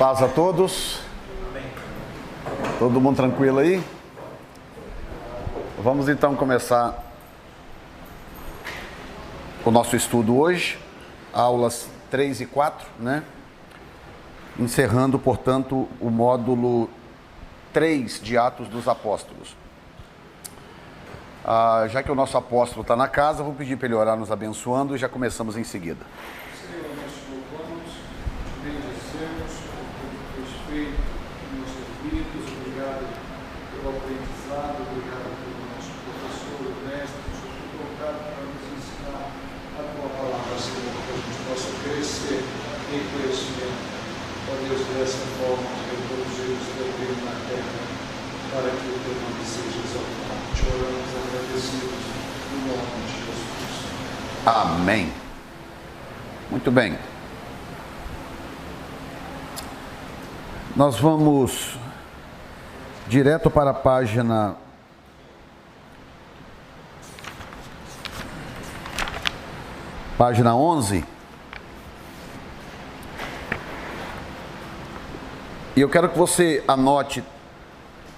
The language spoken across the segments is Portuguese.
Paz a todos. Todo mundo tranquilo aí? Vamos então começar o nosso estudo hoje, aulas 3 e 4, né? Encerrando, portanto, o módulo 3 de Atos dos Apóstolos. Já que o nosso apóstolo está na casa, vou pedir para ele orar nos abençoando e já começamos em seguida. Senhor, nós te louvamos, te bendizemos por tudo que tens feito em nossas vidas. Obrigado pelo aprendizado, obrigado pelo nosso professor, o mestre, que o Senhor tem colocado para nos ensinar a tua palavra, Senhor, que a gente possa crescer em conhecimento. Ó Deus, dessa forma, reproduzir o teu reino na terra, para que o teu nome seja exaltado. Te oramos agradecidos no nome de Jesus. Amém. Muito bem. Nós vamos direto para a página 11. E eu quero que você anote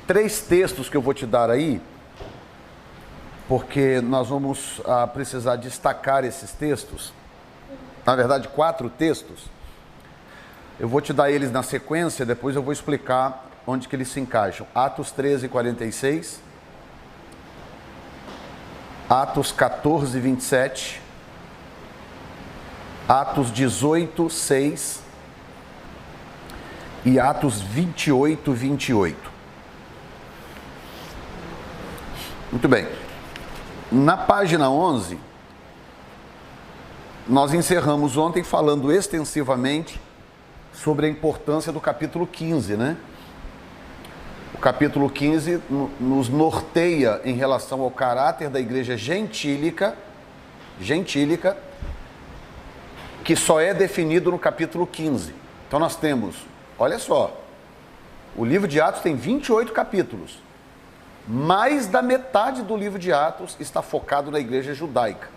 3 textos que eu vou te dar aí, porque nós vamos precisar destacar esses textos. Na verdade, 4 textos. Eu vou te dar eles na sequência, depois eu vou explicar onde que eles se encaixam. Atos 13, 46. Atos 14, 27. Atos 18, 6. E Atos 28, 28. Muito bem. Na página 11, nós encerramos ontem falando extensivamente sobre a importância do capítulo 15, né? O capítulo 15 nos norteia em relação ao caráter da igreja gentílica, que só é definido no capítulo 15. Então nós temos, olha só, o livro de Atos tem 28 capítulos. Mais da metade do livro de Atos está focado na igreja judaica.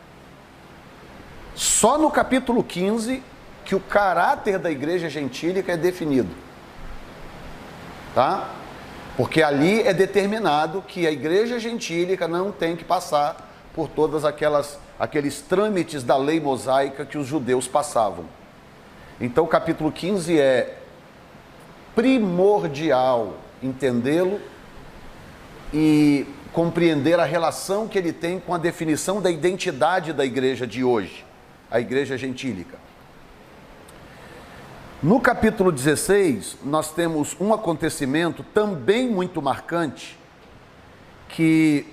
Só no capítulo 15 que o caráter da igreja gentílica é definido. Tá? Porque ali é determinado que a igreja gentílica não tem que passar por todas aqueles trâmites da lei mosaica que os judeus passavam. Então o capítulo 15 é primordial entendê-lo e compreender a relação que ele tem com a definição da identidade da igreja de hoje, a igreja gentílica. No capítulo 16, nós temos um acontecimento também muito marcante, que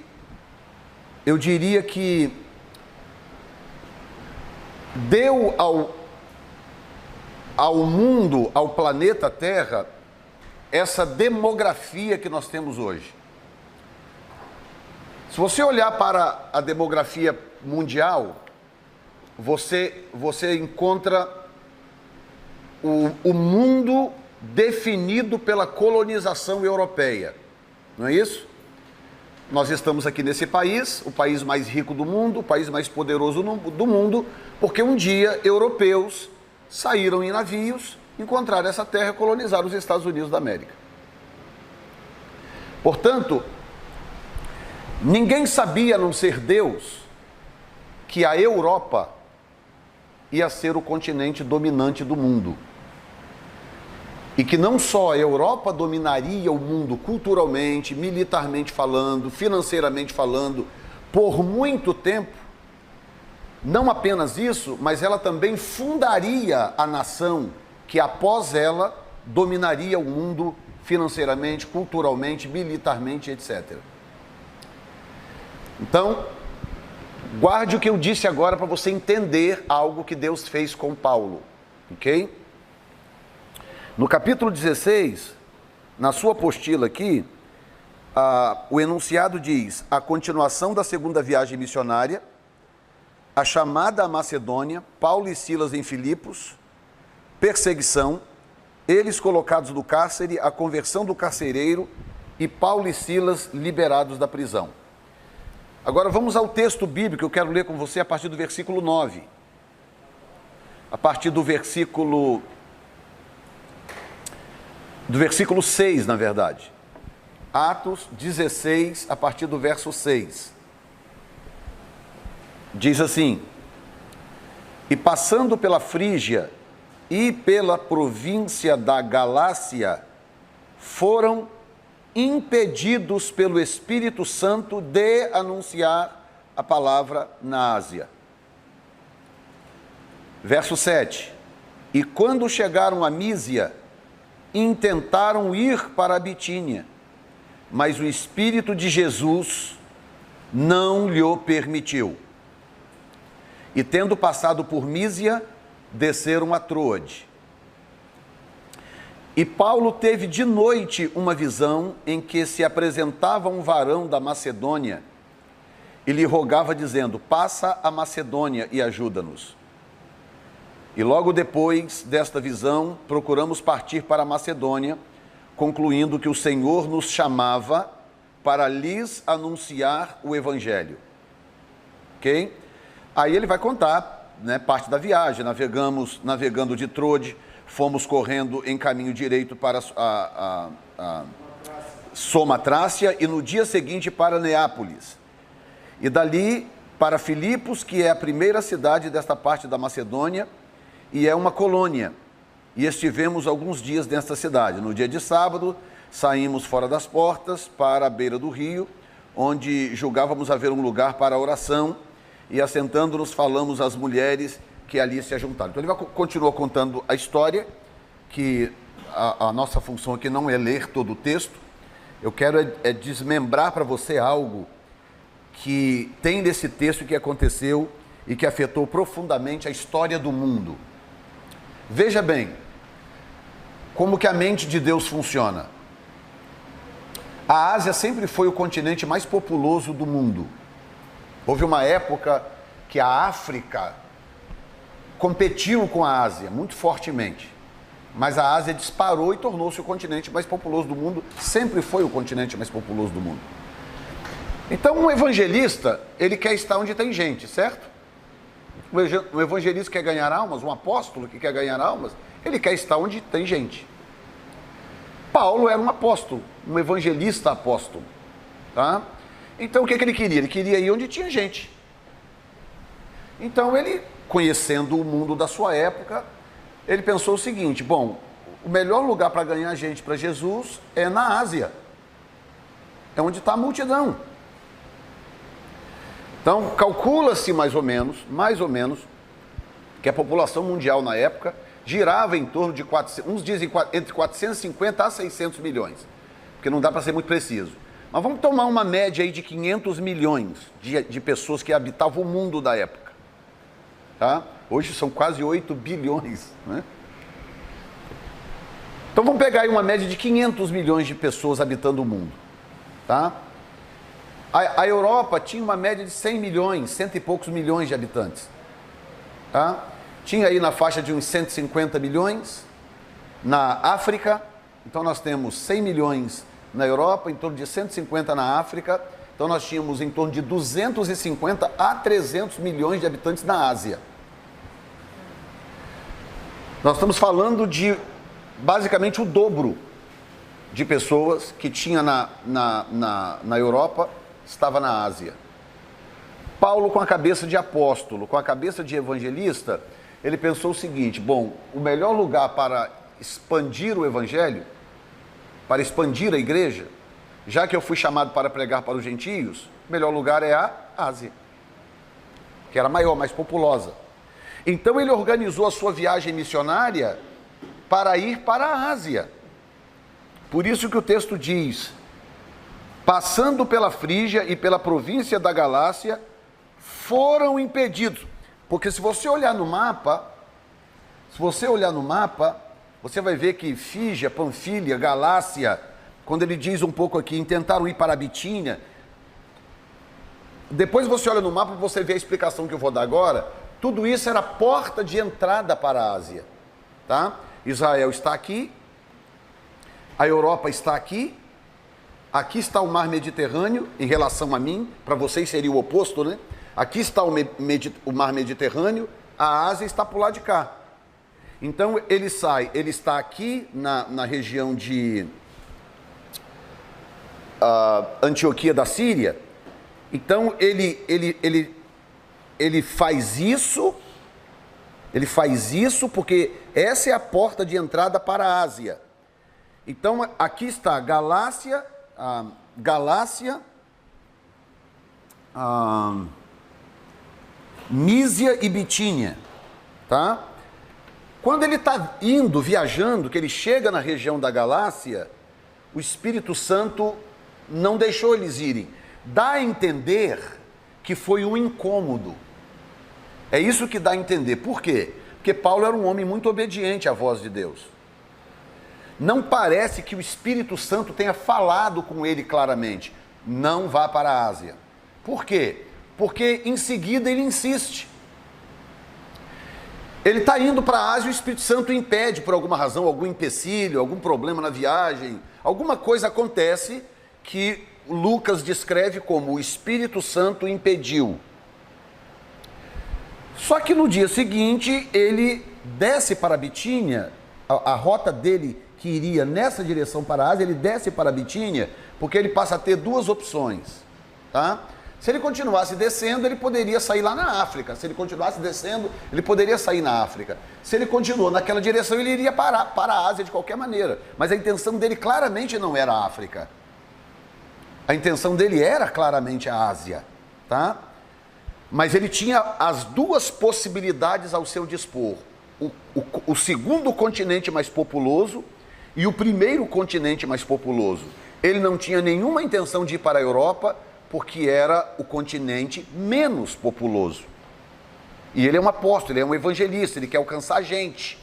eu diria que deu ao mundo, ao planeta Terra, essa demografia que nós temos hoje. Se você olhar para a demografia mundial, você encontra o mundo definido pela colonização europeia, não é isso? Nós estamos aqui nesse país, o país mais rico do mundo, o país mais poderoso do mundo, porque um dia europeus saíram em navios, encontraram essa terra e colonizaram os Estados Unidos da América. Portanto, ninguém sabia, a não ser Deus, que a Europa ia ser o continente dominante do mundo. E que não só a Europa dominaria o mundo culturalmente, militarmente falando, financeiramente falando, por muito tempo. Não apenas isso, mas ela também fundaria a nação que após ela dominaria o mundo financeiramente, culturalmente, militarmente, etc. Então, guarde o que eu disse agora para você entender algo que Deus fez com Paulo, ok? No capítulo 16, na sua apostila aqui, o enunciado diz: a continuação da segunda viagem missionária, a chamada à Macedônia, Paulo e Silas em Filipos, perseguição, eles colocados no cárcere, a conversão do carcereiro e Paulo e Silas liberados da prisão. Agora vamos ao texto bíblico que eu quero ler com você a partir do versículo 9. A partir do versículo do versículo 6, na verdade. Atos 16, a partir do verso 6. Diz assim: e passando pela Frígia e pela província da Galácia, foram impedidos pelo Espírito Santo de anunciar a palavra na Ásia. Verso 7. E quando chegaram a Mísia, intentaram ir para a Bitínia, mas o Espírito de Jesus não lhe permitiu. E tendo passado por Mísia, desceram a Troade. E Paulo teve de noite uma visão em que se apresentava um varão da Macedônia e lhe rogava dizendo: passa a Macedônia e ajuda-nos. E logo depois desta visão, procuramos partir para a Macedônia, concluindo que o Senhor nos chamava para lhes anunciar o Evangelho. Ok? Aí ele vai contar, né, parte da viagem. Navegando de Troade, fomos correndo em caminho direito para a Samothrácia e no dia seguinte para Neápolis. E dali para Filipos, que é a primeira cidade desta parte da Macedônia e é uma colônia. E estivemos alguns dias nesta cidade. No dia de sábado, saímos fora das portas para a beira do rio, onde julgávamos haver um lugar para a oração, e assentando-nos falamos às mulheres que ali se ajuntaram. Então ele continua contando a história, que a nossa função aqui não é ler todo o texto. Eu quero desmembrar para você algo que tem nesse texto que aconteceu e que afetou profundamente a história do mundo. Veja bem, como que a mente de Deus funciona. A Ásia sempre foi o continente mais populoso do mundo. Houve uma época que a África competiu com a Ásia muito fortemente, mas a Ásia disparou e tornou-se o continente mais populoso do mundo, sempre foi o continente mais populoso do mundo. Então um evangelista, ele quer estar onde tem gente, certo? Um evangelista quer ganhar almas, um apóstolo que quer ganhar almas, ele quer estar onde tem gente. Paulo era um apóstolo, um evangelista apóstolo, tá? Então o que ele queria? Ele queria ir onde tinha gente. Então ele, conhecendo o mundo da sua época, ele pensou o seguinte: bom, o melhor lugar para ganhar gente para Jesus é na Ásia. É onde está a multidão. Então calcula-se mais ou menos, que a população mundial na época girava em torno de, uns dizem entre 450 a 600 milhões, porque não dá para ser muito preciso. Mas vamos tomar uma média aí de 500 milhões de pessoas que habitavam o mundo da época. Tá? Hoje são quase 8 bilhões. Né? Então vamos pegar aí uma média de 500 milhões de pessoas habitando o mundo. Tá? A Europa tinha uma média de 100 milhões, cento e poucos milhões de habitantes. Tá? Tinha aí na faixa de uns 150 milhões. Na África, então nós temos 100 milhões na Europa, em torno de 150 na África. Então nós tínhamos em torno de 250 a 300 milhões de habitantes na Ásia. Nós estamos falando de basicamente o dobro de pessoas que tinha na Europa, estava na Ásia. Paulo, com a cabeça de apóstolo, com a cabeça de evangelista, ele pensou o seguinte: bom, o melhor lugar para expandir o evangelho, para expandir a igreja, já que eu fui chamado para pregar para os gentios, o melhor lugar é a Ásia, que era maior, mais populosa. Então ele organizou a sua viagem missionária para ir para a Ásia. Por isso que o texto diz: passando pela Frígia e pela província da Galácia, foram impedidos. Porque se você olhar no mapa, você vai ver que Frígia, Panfilha, Galácia, quando ele diz um pouco aqui, tentaram ir para a Bitínia. Depois você olha no mapa e você vê a explicação que eu vou dar agora. Tudo isso era a porta de entrada para a Ásia. Tá? Israel está aqui, a Europa está aqui, aqui está o mar Mediterrâneo em relação a mim, para vocês seria o oposto, né? Aqui está o mar Mediterrâneo, a Ásia está por lá de cá. Então ele sai, ele está aqui na região de Antioquia da Síria. Então ele faz isso porque essa é a porta de entrada para a Ásia. Então aqui está Galácia, Mísia e Bitínia, tá? Quando ele está viajando, que ele chega na região da Galácia, o Espírito Santo não deixou eles irem. Dá a entender que foi um incômodo. É isso que dá a entender. Por quê? Porque Paulo era um homem muito obediente à voz de Deus. Não parece que o Espírito Santo tenha falado com ele claramente. Não vá para a Ásia. Por quê? Porque em seguida ele insiste. Ele está indo para a Ásia e o Espírito Santo impede por alguma razão, algum empecilho, algum problema na viagem. Alguma coisa acontece que Lucas descreve como o Espírito Santo impediu. Só que no dia seguinte ele desce para Bitínia, a rota dele que iria nessa direção para a Ásia, ele desce para Bitínia, porque ele passa a ter duas opções, tá? Se ele continuasse descendo, ele poderia sair lá na África. Se ele continuasse descendo, ele poderia sair na África. Se ele continuou naquela direção, ele iria para a Ásia de qualquer maneira. Mas a intenção dele claramente não era a África. A intenção dele era claramente a Ásia, tá? Mas ele tinha as duas possibilidades ao seu dispor. O segundo continente mais populoso e o primeiro continente mais populoso. Ele não tinha nenhuma intenção de ir para a Europa, porque era o continente menos populoso. E ele é um apóstolo, ele é um evangelista, ele quer alcançar gente.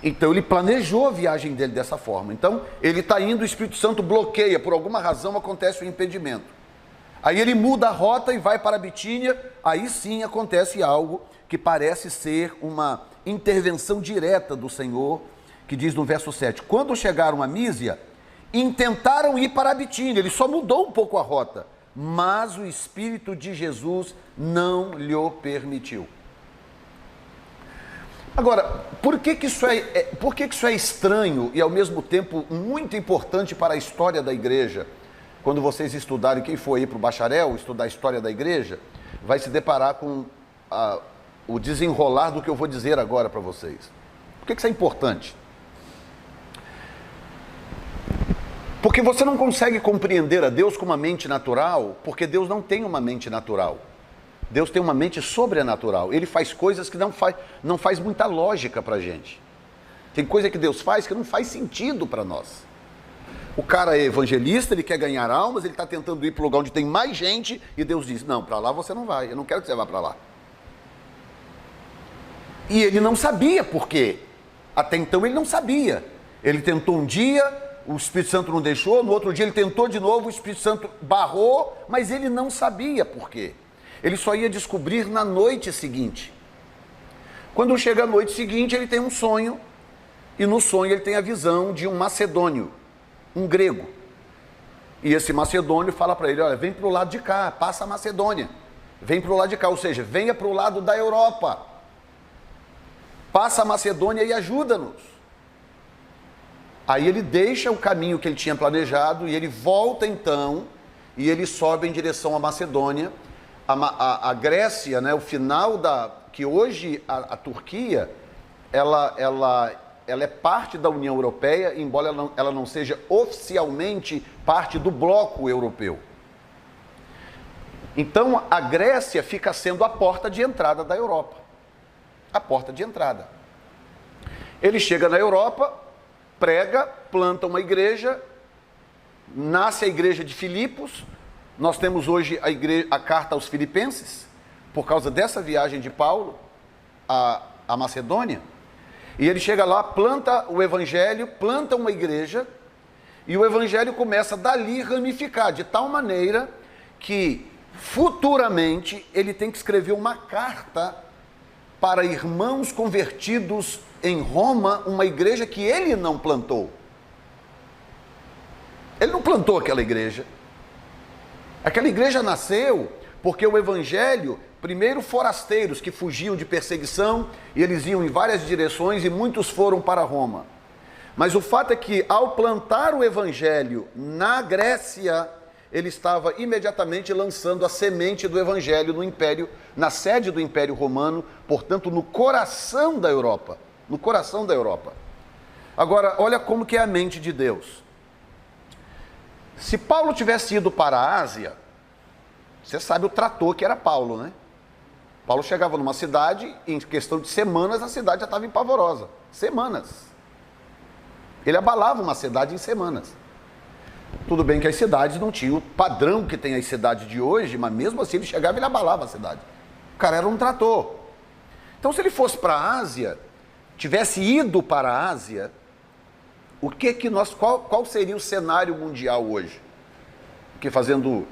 Então ele planejou a viagem dele dessa forma. Então ele está indo, o Espírito Santo bloqueia, por alguma razão acontece o impedimento. Aí ele muda a rota e vai para Bitínia, aí sim acontece algo que parece ser uma intervenção direta do Senhor, que diz no verso 7, quando chegaram a Mísia, intentaram ir para a Bitínia, ele só mudou um pouco a rota, mas o Espírito de Jesus não lhe permitiu. Agora, por que isso é estranho e ao mesmo tempo muito importante para a história da igreja? Quando vocês estudarem, quem for ir para o bacharel, estudar a história da igreja, vai se deparar com o desenrolar do que eu vou dizer agora para vocês. Por que isso é importante? Porque você não consegue compreender a Deus com uma mente natural, porque Deus não tem uma mente natural. Deus tem uma mente sobrenatural. Ele faz coisas que não faz muita lógica para a gente. Tem coisa que Deus faz que não faz sentido para nós. O cara é evangelista, ele quer ganhar almas, ele está tentando ir para o lugar onde tem mais gente, e Deus diz, não, para lá você não vai, eu não quero que você vá para lá. E ele não sabia por quê. Até então ele não sabia. Ele tentou um dia, o Espírito Santo não deixou, no outro dia ele tentou de novo, o Espírito Santo barrou, mas ele não sabia por quê. Ele só ia descobrir na noite seguinte. Quando chega a noite seguinte, ele tem um sonho, e no sonho ele tem a visão de um macedônio, um grego. E esse macedônio fala para ele, olha, vem para o lado de cá, passa a Macedônia, vem para o lado de cá, ou seja, venha para o lado da Europa, passa a Macedônia e ajuda-nos. Aí ele deixa o caminho que ele tinha planejado e ele volta então, e ele sobe em direção à Macedônia. A Grécia, né, o final que hoje a Turquia, ela é parte da União Europeia, embora ela não seja oficialmente parte do bloco europeu. Então a Grécia fica sendo a porta de entrada da Europa. A porta de entrada. Ele chega na Europa, prega, planta uma igreja, nasce a igreja de Filipos. Nós temos hoje a carta aos Filipenses, por causa dessa viagem de Paulo à Macedônia. E ele chega lá, planta o evangelho, planta uma igreja, e o evangelho começa dali a ramificar, de tal maneira que futuramente ele tem que escrever uma carta para irmãos convertidos em Roma, uma igreja que ele não plantou. Ele não plantou aquela igreja. Aquela igreja nasceu porque o evangelho primeiro forasteiros que fugiam de perseguição e eles iam em várias direções e muitos foram para Roma. Mas o fato é que ao plantar o evangelho na Grécia, ele estava imediatamente lançando a semente do evangelho no império, na sede do Império Romano, portanto no coração da Europa, no coração da Europa. Agora, olha como que é a mente de Deus. Se Paulo tivesse ido para a Ásia, você sabe o trator que era Paulo, né? Paulo chegava numa cidade, em questão de semanas, a cidade já estava empavorosa. Semanas. Ele abalava uma cidade em semanas. Tudo bem que as cidades não tinham o padrão que tem as cidades de hoje, mas mesmo assim ele chegava e ele abalava a cidade. O cara era um trator. Então, se ele fosse para a Ásia, tivesse ido para a Ásia, qual seria o cenário mundial hoje? Porque fazendo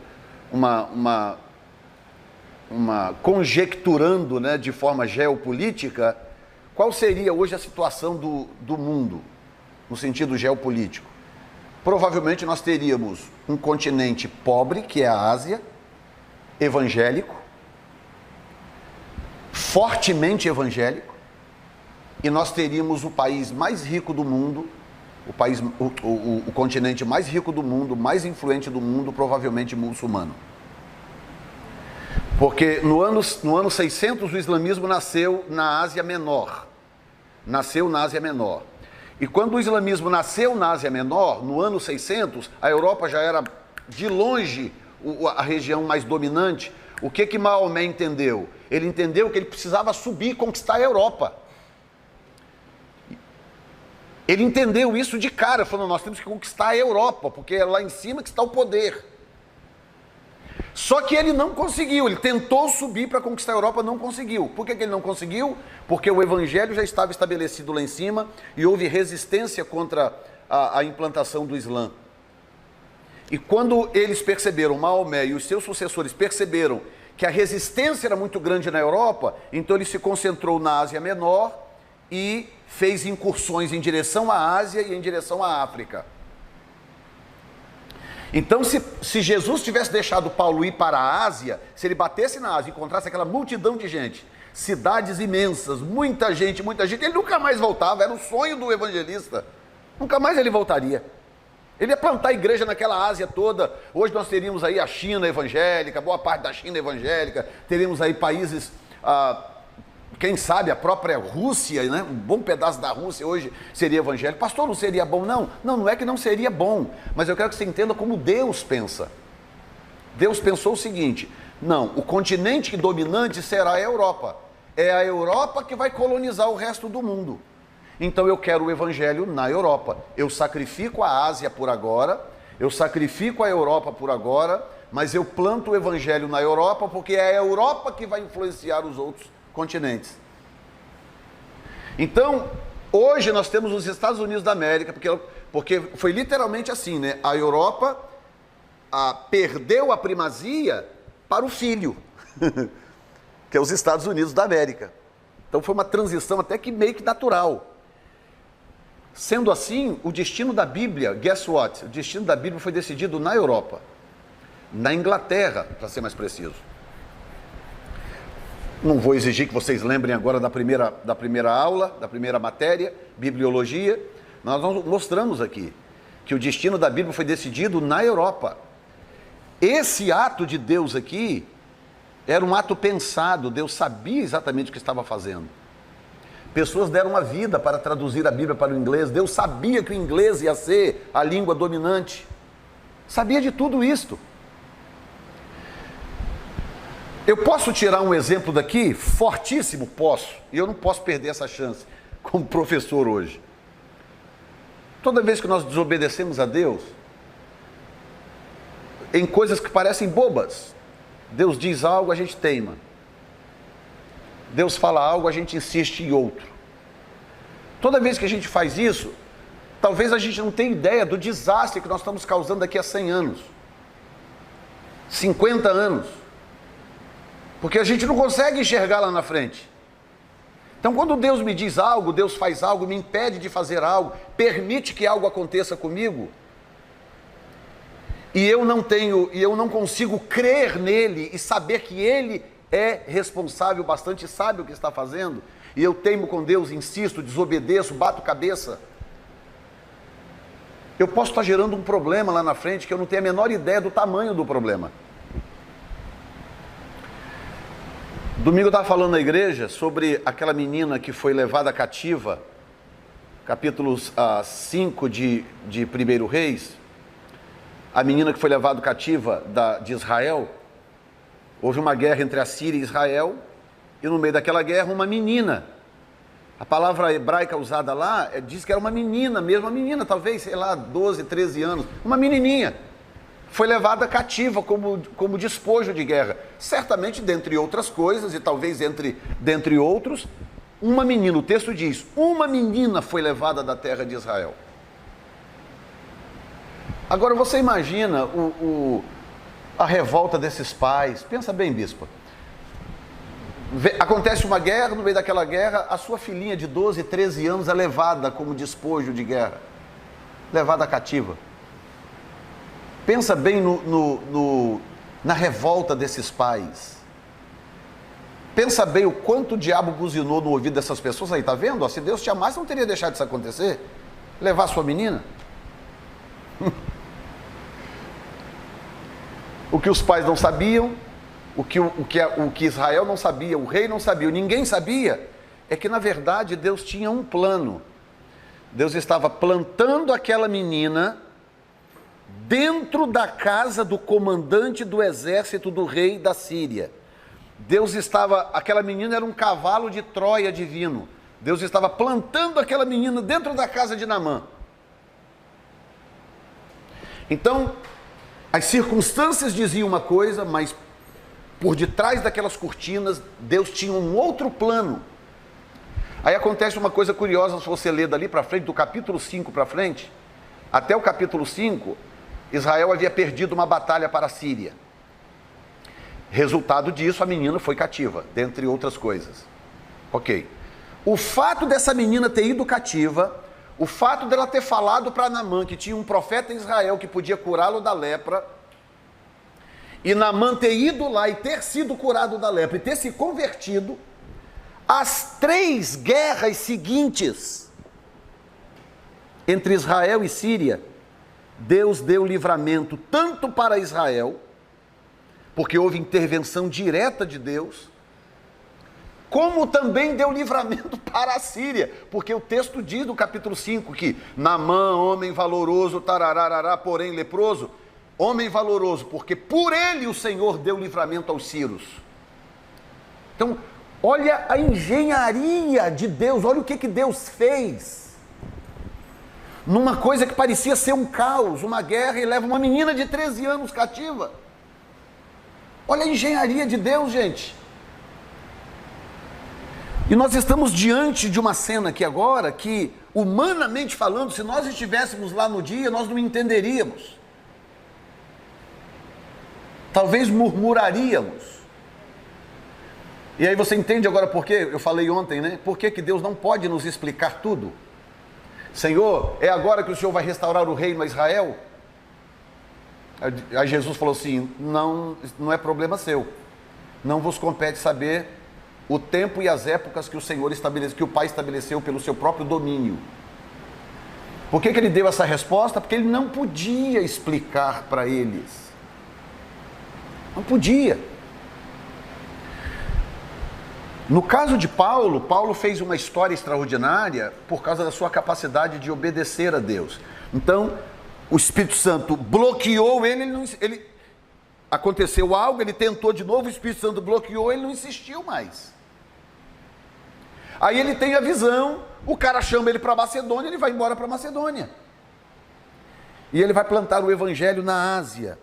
conjecturando, né, de forma geopolítica, qual seria hoje a situação do mundo, no sentido geopolítico? Provavelmente nós teríamos um continente pobre, que é a Ásia, evangélico, fortemente evangélico, e nós teríamos o país mais rico do mundo, o continente mais rico do mundo, mais influente do mundo, provavelmente muçulmano. Porque no ano 600 o islamismo nasceu na Ásia Menor. E quando o islamismo nasceu na Ásia Menor, no ano 600, a Europa já era de longe a região mais dominante. O que Maomé entendeu? Ele entendeu que ele precisava subir e conquistar a Europa. Ele entendeu isso de cara, falando, nós temos que conquistar a Europa, porque é lá em cima que está o poder. Só que ele não conseguiu, ele tentou subir para conquistar a Europa, não conseguiu. Por que ele não conseguiu? Porque o evangelho já estava estabelecido lá em cima e houve resistência contra a implantação do Islã. E quando eles perceberam, Maomé e os seus sucessores perceberam que a resistência era muito grande na Europa, então ele se concentrou na Ásia Menor e fez incursões em direção à Ásia e em direção à África. Então, se Jesus tivesse deixado Paulo ir para a Ásia, se ele batesse na Ásia e encontrasse aquela multidão de gente, cidades imensas, muita gente, ele nunca mais voltava, era o sonho do evangelista, nunca mais ele voltaria. Ele ia plantar igreja naquela Ásia toda. Hoje nós teríamos aí a China evangélica, boa parte da China evangélica, teríamos aí países, quem sabe a própria Rússia, né? Um bom pedaço da Rússia hoje seria evangélico. Pastor, não seria bom? Não é que não seria bom, mas eu quero que você entenda como Deus pensa. Deus pensou o seguinte, não, o continente dominante será a Europa. É a Europa que vai colonizar o resto do mundo. Então eu quero o evangelho na Europa. Eu sacrifico a Ásia por agora, eu sacrifico a Europa por agora, mas eu planto o evangelho na Europa porque é a Europa que vai influenciar os outros continentes. Então, hoje nós temos os Estados Unidos da América, porque foi literalmente assim, né? A Europa perdeu a primazia para o filho, que é os Estados Unidos da América. Então foi uma transição até que meio que natural. Sendo assim, o destino da Bíblia, guess what? O destino da Bíblia foi decidido na Europa, na Inglaterra, para ser mais preciso. Não vou exigir que vocês lembrem agora da primeira aula, da primeira matéria, bibliologia. Nós mostramos aqui que o destino da Bíblia foi decidido na Europa. Esse ato de Deus aqui era um ato pensado, Deus sabia exatamente o que estava fazendo. Pessoas deram a vida para traduzir a Bíblia para o inglês, Deus sabia que o inglês ia ser a língua dominante, sabia de tudo isto. Eu posso tirar um exemplo daqui, fortíssimo, posso, e eu não posso perder essa chance, como professor hoje. Toda vez que nós desobedecemos a Deus, em coisas que parecem bobas, Deus diz algo, a gente teima. Deus fala algo, a gente insiste em outro. Toda vez que a gente faz isso, talvez a gente não tenha ideia do desastre que nós estamos causando daqui a 100 anos, 50 anos. Porque a gente não consegue enxergar lá na frente. Então, quando Deus me diz algo, Deus faz algo, me impede de fazer algo, permite que algo aconteça comigo, e eu não consigo crer nele e saber que ele é responsável bastante, sabe o que está fazendo, e eu teimo com Deus, insisto, desobedeço, bato cabeça, eu posso estar gerando um problema lá na frente que eu não tenho a menor ideia do tamanho do problema. Domingo eu estava falando na igreja sobre aquela menina que foi levada cativa, capítulos 5 de 1 Reis, a menina que foi levada cativa de Israel. Houve uma guerra entre a Síria e Israel, e no meio daquela guerra uma menina, a palavra hebraica usada lá diz que era uma menina mesmo, uma menina talvez, sei lá, 12, 13 anos, uma menininha, foi levada cativa como despojo de guerra, certamente dentre outras coisas, e talvez dentre outros, uma menina, o texto diz, uma menina foi levada da terra de Israel. Agora você imagina a revolta desses pais, pensa bem, bispo, acontece uma guerra, no meio daquela guerra, a sua filhinha de 12, 13 anos é levada como despojo de guerra, levada cativa. Pensa bem na revolta desses pais. Pensa bem o quanto o diabo buzinou no ouvido dessas pessoas aí, tá vendo? Se Deus te amasse, não teria deixado isso acontecer. Levar a sua menina. O que os pais não sabiam, o que Israel não sabia, o rei não sabia, ninguém sabia, é que na verdade Deus tinha um plano. Deus estava plantando aquela menina dentro da casa do comandante do exército do rei da Síria. Aquela menina era um cavalo de Troia divino. Deus estava plantando aquela menina dentro da casa de Naamã. Então, as circunstâncias diziam uma coisa, mas por detrás daquelas cortinas, Deus tinha um outro plano. Aí acontece uma coisa curiosa, se você ler dali para frente, do capítulo 5 para frente, até o capítulo 5, Israel havia perdido uma batalha para a Síria. Resultado disso, a menina foi cativa, dentre outras coisas. Ok. O fato dessa menina ter ido cativa, o fato dela ter falado para Naamã que tinha um profeta em Israel que podia curá-lo da lepra, e Naamã ter ido lá e ter sido curado da lepra e ter se convertido, as 3 guerras seguintes entre Israel e Síria, Deus deu livramento tanto para Israel, porque houve intervenção direta de Deus, como também deu livramento para a Síria, porque o texto diz no capítulo 5 que Naamã, homem valoroso, tarararará, porém leproso, homem valoroso, porque por ele o Senhor deu livramento aos sírios. Então, olha a engenharia de Deus, olha o que Deus fez. Numa coisa que parecia ser um caos, uma guerra, e leva uma menina de 13 anos cativa. Olha a engenharia de Deus, gente. E nós estamos diante de uma cena aqui agora que, humanamente falando, se nós estivéssemos lá no dia, nós não entenderíamos. Talvez murmuraríamos. E aí você entende agora por quê? Eu falei ontem, né? Por que Deus não pode nos explicar tudo? Senhor, é agora que o Senhor vai restaurar o reino a Israel? Aí Jesus falou assim, não é problema seu. Não vos compete saber o tempo e as épocas que o Senhor estabeleceu, que o Pai estabeleceu pelo seu próprio domínio. Por que ele deu essa resposta? Porque ele não podia explicar para eles. Não podia. No caso de Paulo, Paulo fez uma história extraordinária por causa da sua capacidade de obedecer a Deus. Então, o Espírito Santo bloqueou ele, aconteceu algo, ele tentou de novo, o Espírito Santo bloqueou, ele não insistiu mais. Aí ele tem a visão, o cara chama ele para Macedônia, ele vai embora para Macedônia. E ele vai plantar o evangelho na Ásia.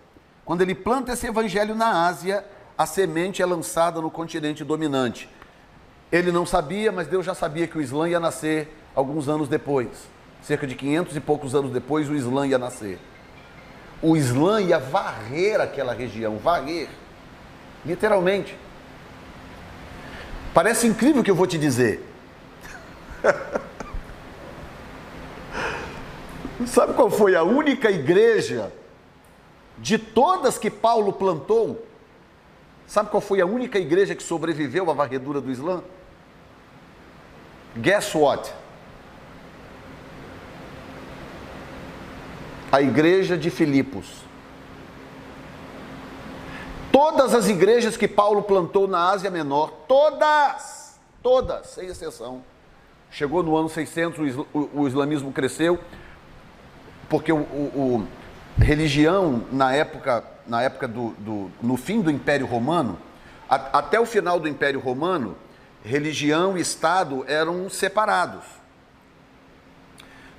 Quando ele planta esse evangelho na Ásia, a semente é lançada no continente dominante. Ele não sabia, mas Deus já sabia que o Islã ia nascer alguns anos depois. Cerca de 500 e poucos anos depois, o Islã ia nascer. O Islã ia varrer aquela região, varrer. Literalmente. Parece incrível o que eu vou te dizer. Sabe qual foi a única igreja de todas que Paulo plantou? Sabe qual foi a única igreja que sobreviveu à varredura do Islã? Guess what? A igreja de Filipos. Todas as igrejas que Paulo plantou na Ásia Menor, todas, sem exceção, chegou no ano 600, o islamismo cresceu, porque religião na época no fim do Império Romano, até o final do Império Romano, religião e Estado eram separados.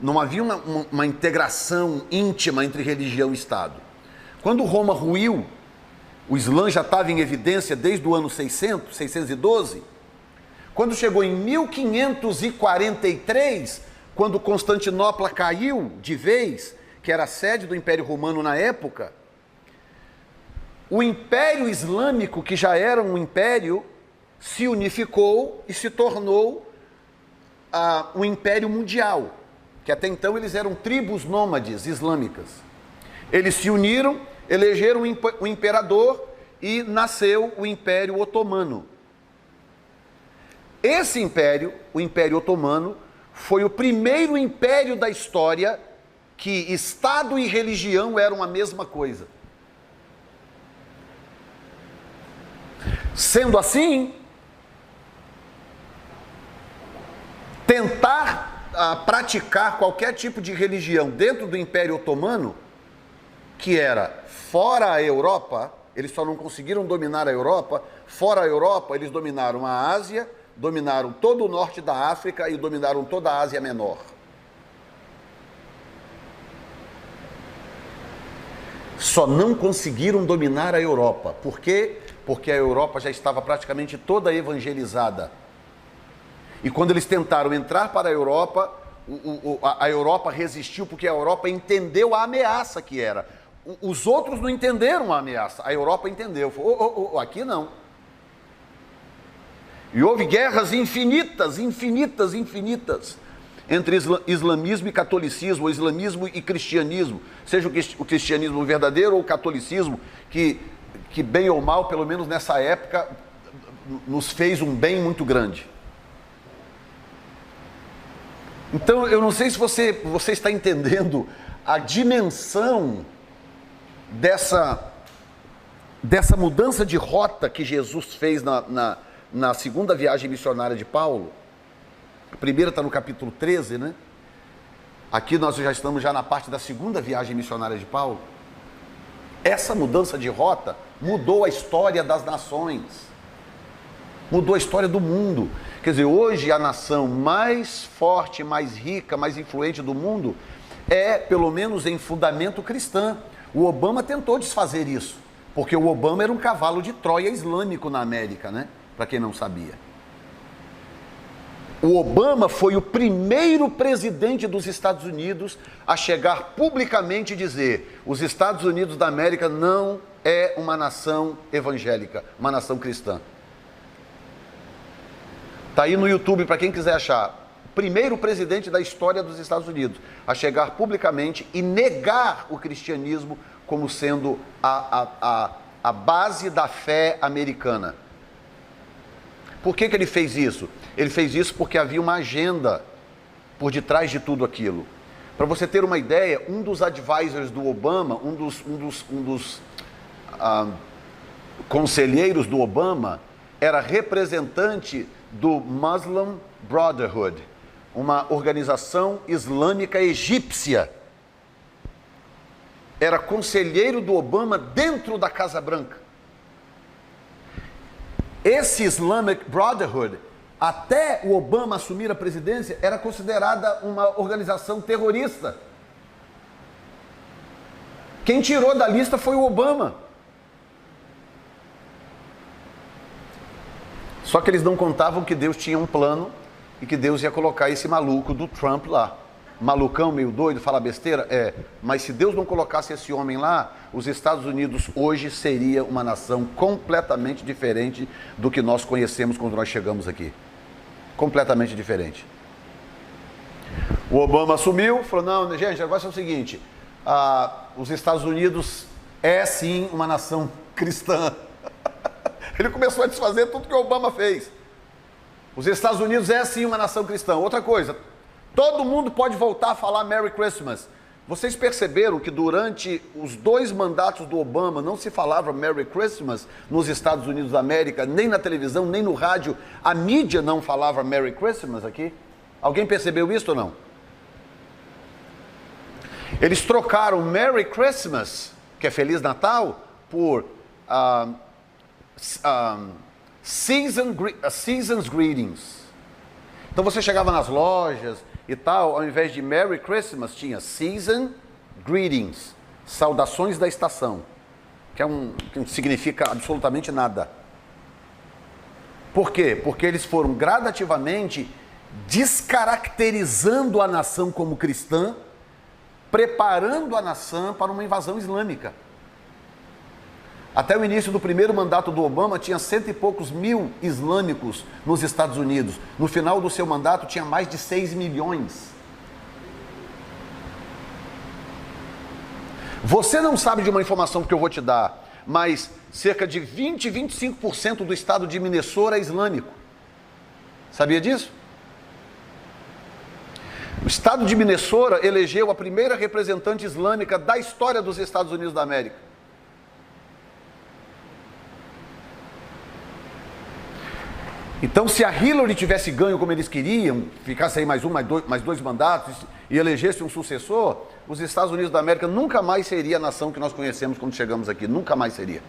Não havia uma integração íntima entre religião e Estado. Quando Roma ruiu, o Islã já estava em evidência desde o ano 612. Quando chegou em 1543, quando Constantinopla caiu de vez, que era a sede do Império Romano na época, o Império Islâmico, que já era um império, se unificou e se tornou um império mundial, que até então eles eram tribos nômades islâmicas. Eles se uniram, elegeram o imperador e nasceu o Império Otomano. Esse império, o Império Otomano, foi o primeiro império da história que Estado e religião eram a mesma coisa. Sendo assim, tentar praticar qualquer tipo de religião dentro do Império Otomano, que era fora a Europa, eles só não conseguiram dominar a Europa, fora a Europa eles dominaram a Ásia, dominaram todo o norte da África e dominaram toda a Ásia Menor. Só não conseguiram dominar a Europa. Por quê? Porque a Europa já estava praticamente toda evangelizada. E quando eles tentaram entrar para a Europa, a Europa resistiu, porque a Europa entendeu a ameaça que era. Os outros não entenderam a ameaça, a Europa entendeu. Falou, aqui não. E houve guerras infinitas entre islamismo e catolicismo, ou islamismo e cristianismo, seja o cristianismo verdadeiro ou o catolicismo, que bem ou mal, pelo menos nessa época, nos fez um bem muito grande. Então, eu não sei se você está entendendo a dimensão dessa mudança de rota que Jesus fez na segunda viagem missionária de Paulo. A primeira está no capítulo 13, né? Aqui nós já estamos na parte da segunda viagem missionária de Paulo. Essa mudança de rota mudou a história das nações, mudou a história do mundo. Quer dizer, hoje a nação mais forte, mais rica, mais influente do mundo é, pelo menos em fundamento cristã. O Obama tentou desfazer isso, porque o Obama era um cavalo de Troia islâmico na América, né? Para quem não sabia. O Obama foi o primeiro presidente dos Estados Unidos a chegar publicamente e dizer: os Estados Unidos da América não é uma nação evangélica, uma nação cristã. Está aí no YouTube para quem quiser achar. Primeiro presidente da história dos Estados Unidos a chegar publicamente e negar o cristianismo como sendo a base da fé americana. Por que ele fez isso? Ele fez isso porque havia uma agenda por detrás de tudo aquilo. Para você ter uma ideia, um dos advisors do Obama, um dos conselheiros do Obama, era representante do Muslim Brotherhood, uma organização islâmica egípcia. Era conselheiro do Obama dentro da Casa Branca. Esse Islamic Brotherhood, até o Obama assumir a presidência, era considerada uma organização terrorista. Quem tirou da lista foi o Obama. Só que eles não contavam que Deus tinha um plano e que Deus ia colocar esse maluco do Trump lá. Malucão, meio doido, fala besteira? É, mas se Deus não colocasse esse homem lá, os Estados Unidos hoje seria uma nação completamente diferente do que nós conhecemos quando nós chegamos aqui. Completamente diferente. O Obama assumiu, falou: não, gente, agora é o seguinte, os Estados Unidos é sim uma nação cristã. Ele começou a desfazer tudo que o Obama fez. Os Estados Unidos é sim uma nação cristã. Outra coisa, todo mundo pode voltar a falar Merry Christmas. Vocês perceberam que durante os 2 mandatos do Obama não se falava Merry Christmas nos Estados Unidos da América, nem na televisão, nem no rádio. A mídia não falava Merry Christmas aqui. Alguém percebeu isso ou não? Eles trocaram Merry Christmas, que é Feliz Natal, por Season's Greetings. Então você chegava nas lojas e tal, ao invés de Merry Christmas, tinha Season Greetings, saudações da estação, que não significa absolutamente nada. Por quê? Porque eles foram gradativamente descaracterizando a nação como cristã, preparando a nação para uma invasão islâmica. Até o início do primeiro mandato do Obama, tinha 100 e poucos mil islâmicos nos Estados Unidos. No final do seu mandato, tinha mais de 6 milhões. Você não sabe de uma informação que eu vou te dar, mas cerca de 20, 25% do estado de Minnesota é islâmico. Sabia disso? O estado de Minnesota elegeu a primeira representante islâmica da história dos Estados Unidos da América. Então, se a Hillary tivesse ganho como eles queriam, ficasse aí mais 2 mandatos e elegesse um sucessor, os Estados Unidos da América nunca mais seria a nação que nós conhecemos quando chegamos aqui, nunca mais seria.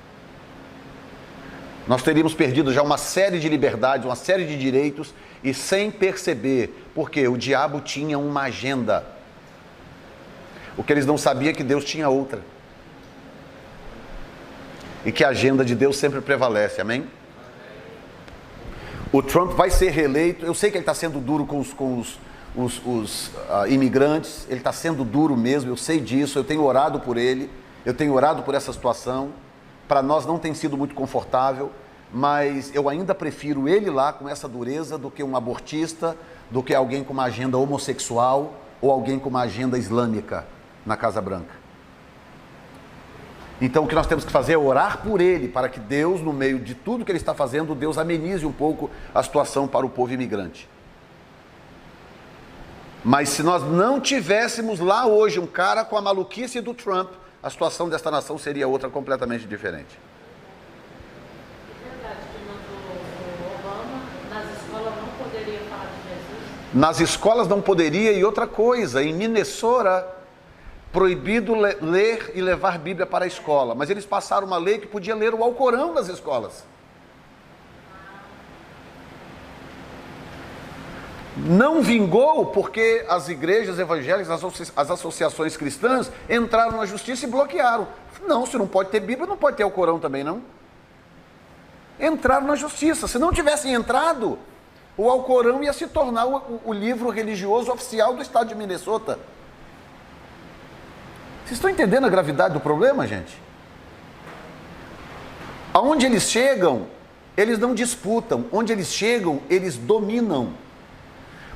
Nós teríamos perdido já uma série de liberdades, uma série de direitos, e sem perceber, porque o diabo tinha uma agenda. O que eles não sabiam é que Deus tinha outra. E que a agenda de Deus sempre prevalece, amém? O Trump vai ser reeleito. Eu sei que ele está sendo duro com os imigrantes, ele está sendo duro mesmo, eu sei disso, eu tenho orado por ele, eu tenho orado por essa situação. Para nós não tem sido muito confortável, mas eu ainda prefiro ele lá com essa dureza do que um abortista, do que alguém com uma agenda homossexual ou alguém com uma agenda islâmica na Casa Branca. Então o que nós temos que fazer é orar por ele, para que Deus, no meio de tudo que ele está fazendo, Deus amenize um pouco a situação para o povo imigrante. Mas se nós não tivéssemos lá hoje um cara com a maluquice do Trump, a situação desta nação seria outra completamente diferente. É verdade que o Obama, nas escolas não poderia falar de Jesus? Nas escolas não poderia, e outra coisa, em Minnesota, proibido ler e levar Bíblia para a escola, mas eles passaram uma lei que podia ler o Alcorão nas escolas. Não vingou porque as igrejas evangélicas, as associações cristãs entraram na justiça e bloquearam. Não, se não pode ter Bíblia, não pode ter Alcorão também, não. Entraram na justiça. Se não tivessem entrado, o Alcorão ia se tornar o livro religioso oficial do estado de Minnesota. Vocês estão entendendo a gravidade do problema, gente? Aonde eles chegam, eles não disputam. Onde eles chegam, eles dominam.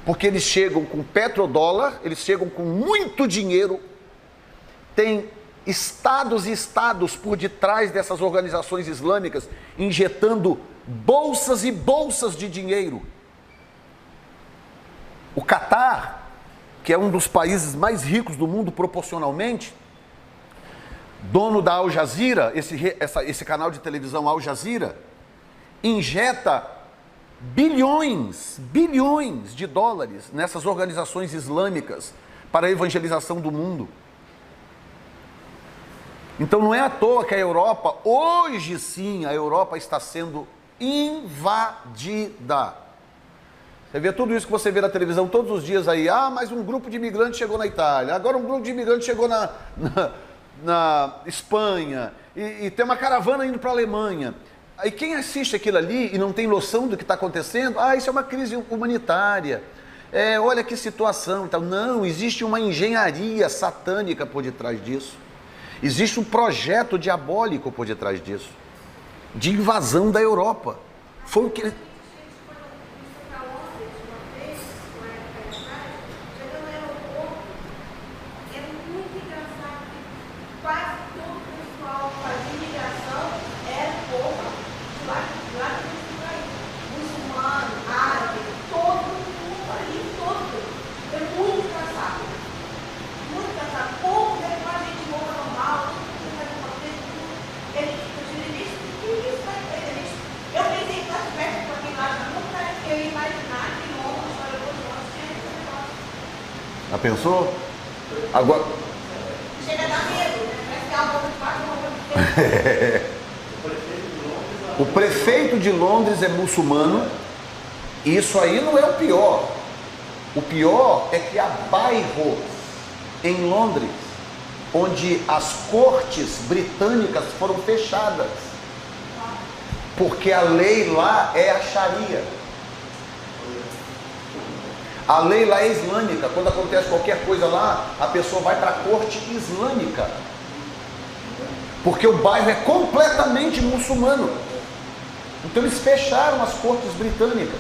Porque eles chegam com petrodólar, eles chegam com muito dinheiro, tem estados e estados por detrás dessas organizações islâmicas, injetando bolsas e bolsas de dinheiro. O Catar, que é um dos países mais ricos do mundo proporcionalmente, dono da Al Jazeera, esse canal de televisão Al Jazeera, injeta bilhões de dólares nessas organizações islâmicas para a evangelização do mundo. Então não é à toa que a Europa, hoje sim, a Europa está sendo invadida. Você vê tudo isso que você vê na televisão todos os dias aí, mas um grupo de imigrantes chegou na Itália, agora um grupo de imigrantes chegou na Espanha, e tem uma caravana indo para a Alemanha. Aí quem assiste aquilo ali e não tem noção do que está acontecendo, isso é uma crise humanitária, olha que situação. Então, não, existe uma engenharia satânica por detrás disso, existe um projeto diabólico por detrás disso, de invasão da Europa. Foi o que... Já pensou? Agora... Chega a dar medo, né? Parece que é algo O prefeito de Londres é muçulmano, e isso aí não é o pior. O pior é que há bairros em Londres onde as cortes britânicas foram fechadas, porque a lei lá é a Sharia. A lei lá é islâmica. Quando acontece qualquer coisa lá, a pessoa vai para a corte islâmica, porque o bairro é completamente muçulmano. Então eles fecharam as cortes britânicas.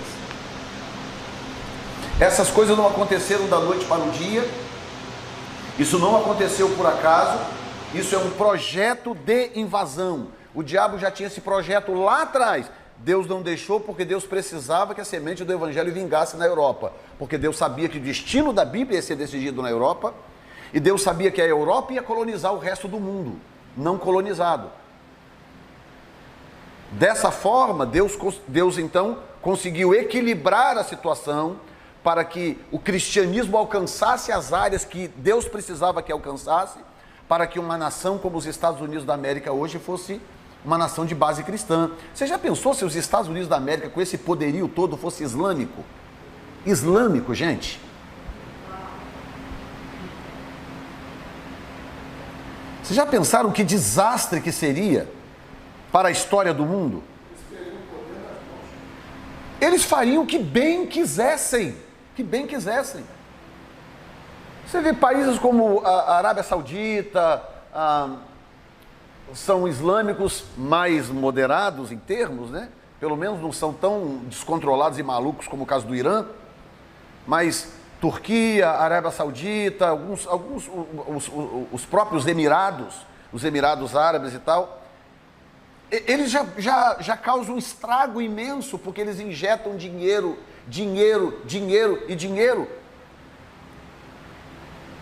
Essas coisas não aconteceram da noite para o dia. Isso não aconteceu por acaso. Isso é um projeto de invasão. O diabo já tinha esse projeto lá atrás. Deus não deixou porque Deus precisava que a semente do evangelho vingasse na Europa. Porque Deus sabia que o destino da Bíblia ia ser decidido na Europa. E Deus sabia que a Europa ia colonizar o resto do mundo, não colonizado. Dessa forma, Deus então conseguiu equilibrar a situação para que o cristianismo alcançasse as áreas que Deus precisava que alcançasse, para que uma nação como os Estados Unidos da América hoje fosse uma nação de base cristã. Você já pensou se os Estados Unidos da América, com esse poderio todo, fosse islâmico? Islâmico, gente. Vocês já pensaram que desastre que seria para a história do mundo? Eles fariam o que bem quisessem. Que bem quisessem. Você vê países como a Arábia Saudita, são islâmicos mais moderados em termos, né? Pelo menos não são tão descontrolados e malucos como o caso do Irã, mas Turquia, Arábia Saudita, os próprios Emirados, os Emirados Árabes e tal, eles já causam um estrago imenso, porque eles injetam dinheiro.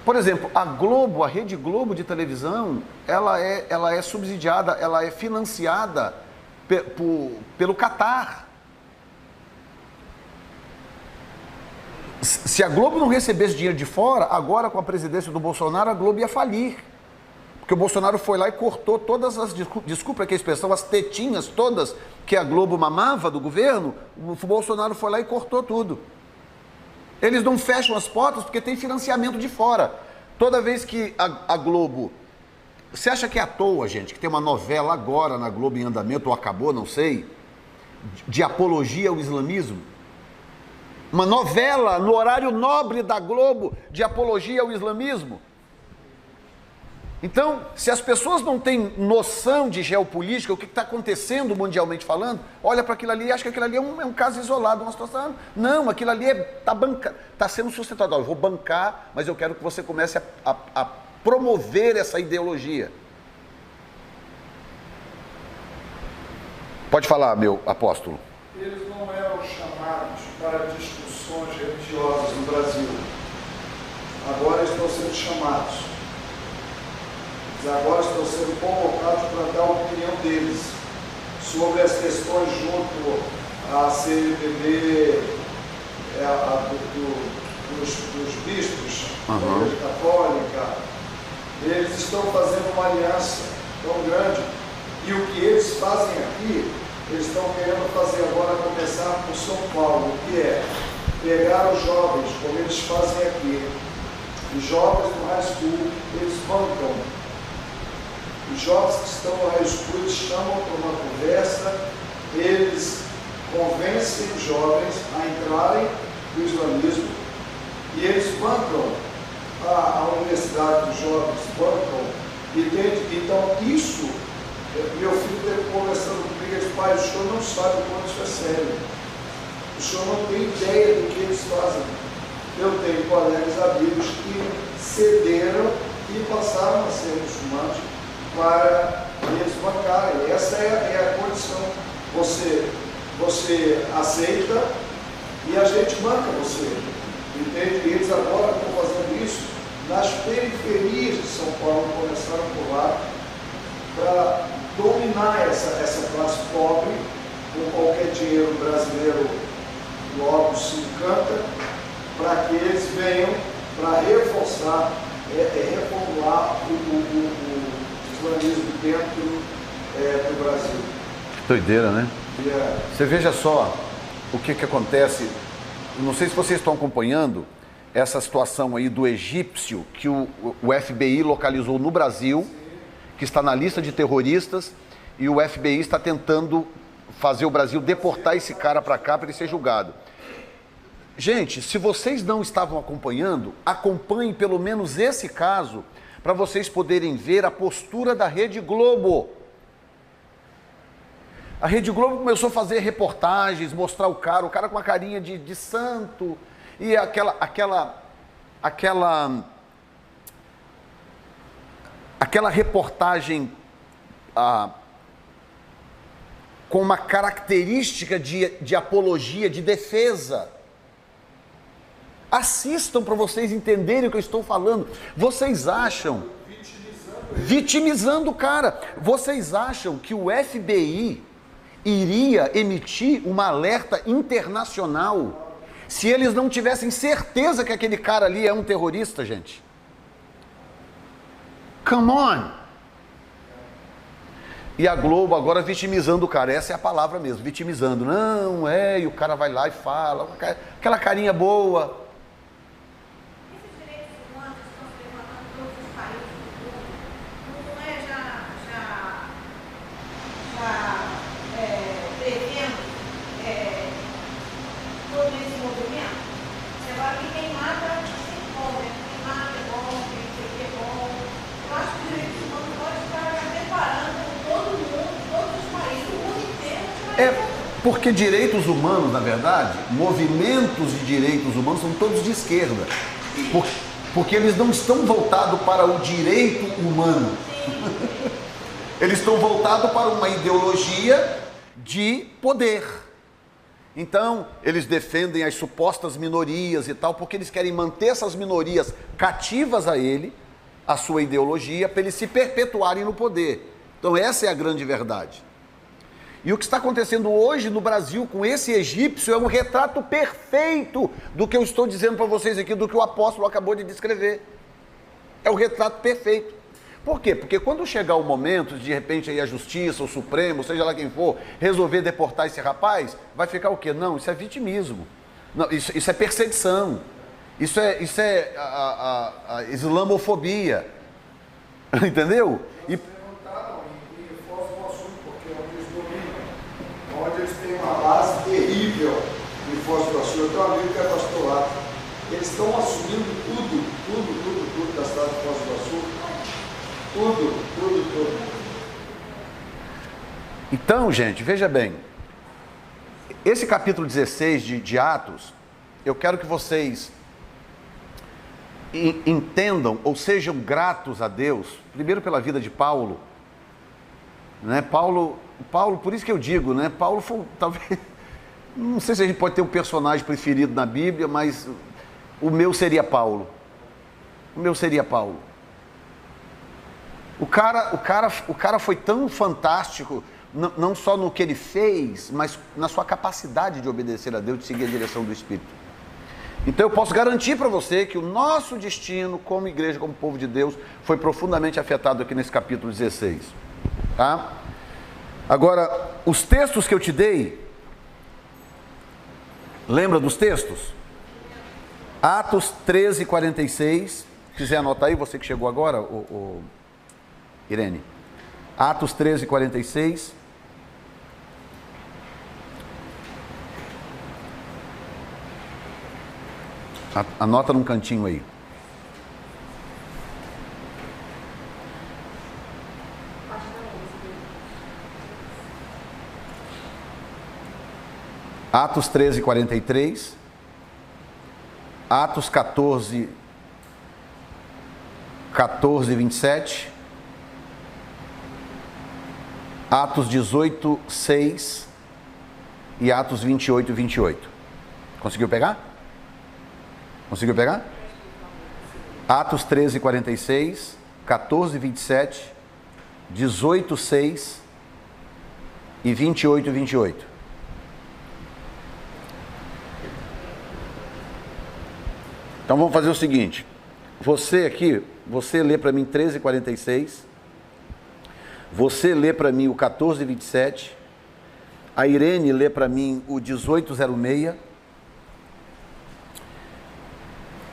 Por exemplo, a Globo, a Rede Globo de televisão, ela é subsidiada, ela é financiada pelo Catar. Se a Globo não recebesse dinheiro de fora, agora com a presidência do Bolsonaro, a Globo ia falir. Porque o Bolsonaro foi lá e cortou todas as, desculpa aqui a expressão, as tetinhas todas que a Globo mamava do governo, o Bolsonaro foi lá e cortou tudo. Eles não fecham as portas porque tem financiamento de fora. Toda vez que a Globo... Você acha que é à toa, gente, que tem uma novela agora na Globo em andamento, ou acabou, não sei, de apologia ao islamismo? Uma novela no horário nobre da Globo de apologia ao islamismo? Então, se as pessoas não têm noção de geopolítica, o que está acontecendo mundialmente falando, olha para aquilo ali e acha que aquilo ali é um caso isolado, uma situação. Não, aquilo ali está sendo sustentado. Eu vou bancar, mas eu quero que você comece a promover essa ideologia. Pode falar, meu apóstolo. Eles não eram chamados para discussões religiosas no Brasil. Agora estão sendo chamados. Agora estão sendo convocados para dar a opinião deles sobre as questões junto à CNBB, dos bispos da Igreja Católica. Eles estão fazendo uma aliança tão grande, e o que eles fazem aqui, eles estão querendo fazer agora, começar por São Paulo, que é pegar os jovens, como eles fazem aqui, os jovens do high school, eles bancam. Os jovens que estão no high school, eles chamam para uma conversa, eles convencem os jovens a entrarem no islamismo, e eles bancam a universidade dos jovens, bancam, então isso, meu filho teve conversando comigo, ele disse: pai, o senhor não sabe o quanto isso é sério, o senhor não tem ideia do que eles fazem. Eu tenho colegas amigos que cederam e passaram a ser muçulmanos para eles bancarem. Essa é a condição. Você aceita e a gente banca você. Entende? E eles agora estão fazendo isso nas periferias de São Paulo, começaram por lá, para dominar essa classe pobre, com qualquer dinheiro brasileiro logo se encanta, para que eles venham para reforçar, reformular o islamismo dentro do Brasil. Que doideira, né? Você veja só o que acontece. Não sei se vocês estão acompanhando essa situação aí do egípcio que o FBI localizou no Brasil, que está na lista de terroristas, e o FBI está tentando fazer o Brasil deportar esse cara para cá para ele ser julgado. Gente, se vocês não estavam acompanhando, acompanhem pelo menos esse caso para vocês poderem ver a postura da Rede Globo. A Rede Globo começou a fazer reportagens, mostrar o cara com uma carinha de santo, e aquela reportagem com uma característica de apologia, de defesa. Assistam para vocês entenderem o que eu estou falando. Vocês acham... Vitimizando o cara. Vocês acham que o FBI iria emitir uma alerta internacional se eles não tivessem certeza que aquele cara ali é um terrorista, gente? Come on! E a Globo agora vitimizando o cara, essa é a palavra mesmo, vitimizando. Não, e o cara vai lá e fala, aquela carinha boa. Esses direitos humanos estão se levantando em todos os países do mundo. Não é já prevendo todo esse movimento? Você vai que quem mata se envolve, quem mata é bom, quem é bom. Eu acho que os direitos humanos podem estar deparando com todo mundo, todos os países, o mundo inteiro. Porque direitos humanos, na verdade, movimentos de direitos humanos são todos de esquerda. Porque eles não estão voltados para o direito humano. Eles estão voltados para uma ideologia de poder. Então, eles defendem as supostas minorias e tal, porque eles querem manter essas minorias cativas a sua ideologia, para eles se perpetuarem no poder. Então, essa é a grande verdade. E o que está acontecendo hoje no Brasil com esse egípcio é um retrato perfeito do que eu estou dizendo para vocês aqui, do que o apóstolo acabou de descrever. É o retrato perfeito. Por quê? Porque quando chegar o momento, de repente aí a justiça, o Supremo, seja lá quem for, resolver deportar esse rapaz, vai ficar o quê? Não, isso é vitimismo. Não, isso é perseguição. Isso é a islamofobia. Entendeu? E levantaram em Foz do Iguaçu, porque é onde eles dominam, onde eles têm uma base terrível em Foz do Iguaçu. Eu tenho um amigo que é pastor lá. Eles estão assumindo tudo da cidade de Foz do Iguaçu. Tudo. Então, gente, veja bem. Esse capítulo 16 de Atos, eu quero que vocês entendam ou sejam gratos a Deus, primeiro pela vida de Paulo, né? Paulo, por isso que eu digo, né? Paulo foi, talvez, não sei se a gente pode ter um personagem preferido na Bíblia, mas o meu seria Paulo. O cara foi tão fantástico, não só no que ele fez, mas na sua capacidade de obedecer a Deus, de seguir a direção do Espírito. Então eu posso garantir para você que o nosso destino como igreja, como povo de Deus, foi profundamente afetado aqui nesse capítulo 16. Tá? Agora, os textos que eu te dei, lembra dos textos? Atos 13, 46, quiser anotar aí, você que chegou agora, Irene. Atos 13, 46. Anota num cantinho aí. Atos 13, 43. Atos 14, 27. Atos 18, 6 e Atos 28, 28. Conseguiu pegar? Atos 13, 46, 14, 27, 18, 6 e 28, 28. Então vamos fazer o seguinte. Você aqui, você lê para mim 13:46. Você lê para mim o 14:27. A Irene lê para mim o 18:06.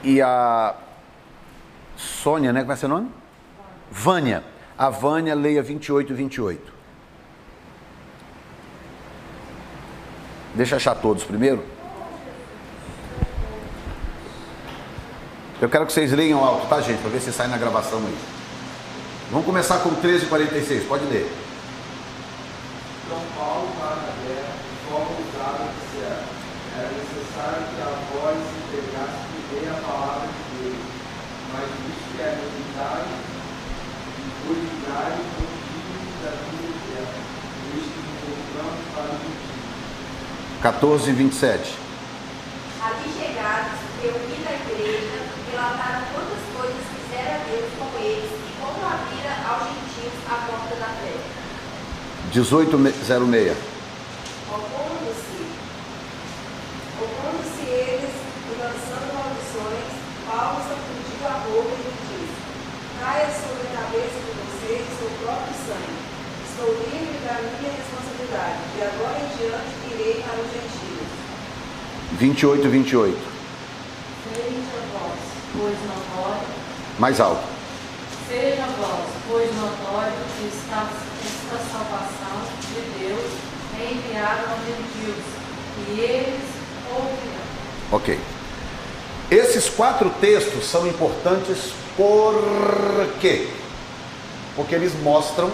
E a Sônia, né? Como é seu nome? Vânia. A Vânia leia 28:28. Deixa eu achar todos primeiro. Eu quero que vocês leiam alto, tá, gente? Para ver se sai na gravação aí. Vamos começar com 13:46. Pode ler. Então Paulo, para a guerra, de forma ousada, disseram: era necessário que a voz se pegasse primeiro a palavra de Deus, mas isso que é necessário e cuidar do filho da vida eterna, visto que encontramos para o dia. 14:27. Ali chegados, reuni na igreja, relataram quantas coisas fizera Deus com eles e como abrira aos gentios a porta da fé. 18:06. Opondo-se eles e lançando maldições, Paulo sacudiu a roupa e lhe disse: caia sobre a cabeça de vocês o seu próprio sangue. Estou livre da minha responsabilidade, e agora em diante irei para os gentios. 28:28. Seja vós, pois notório. Mais alto. Seja vós, pois notório que esta salvação de Deus é enviada aos gentios, e eles ouvirão. Ok. Esses 4 textos são importantes por quê? Porque eles mostram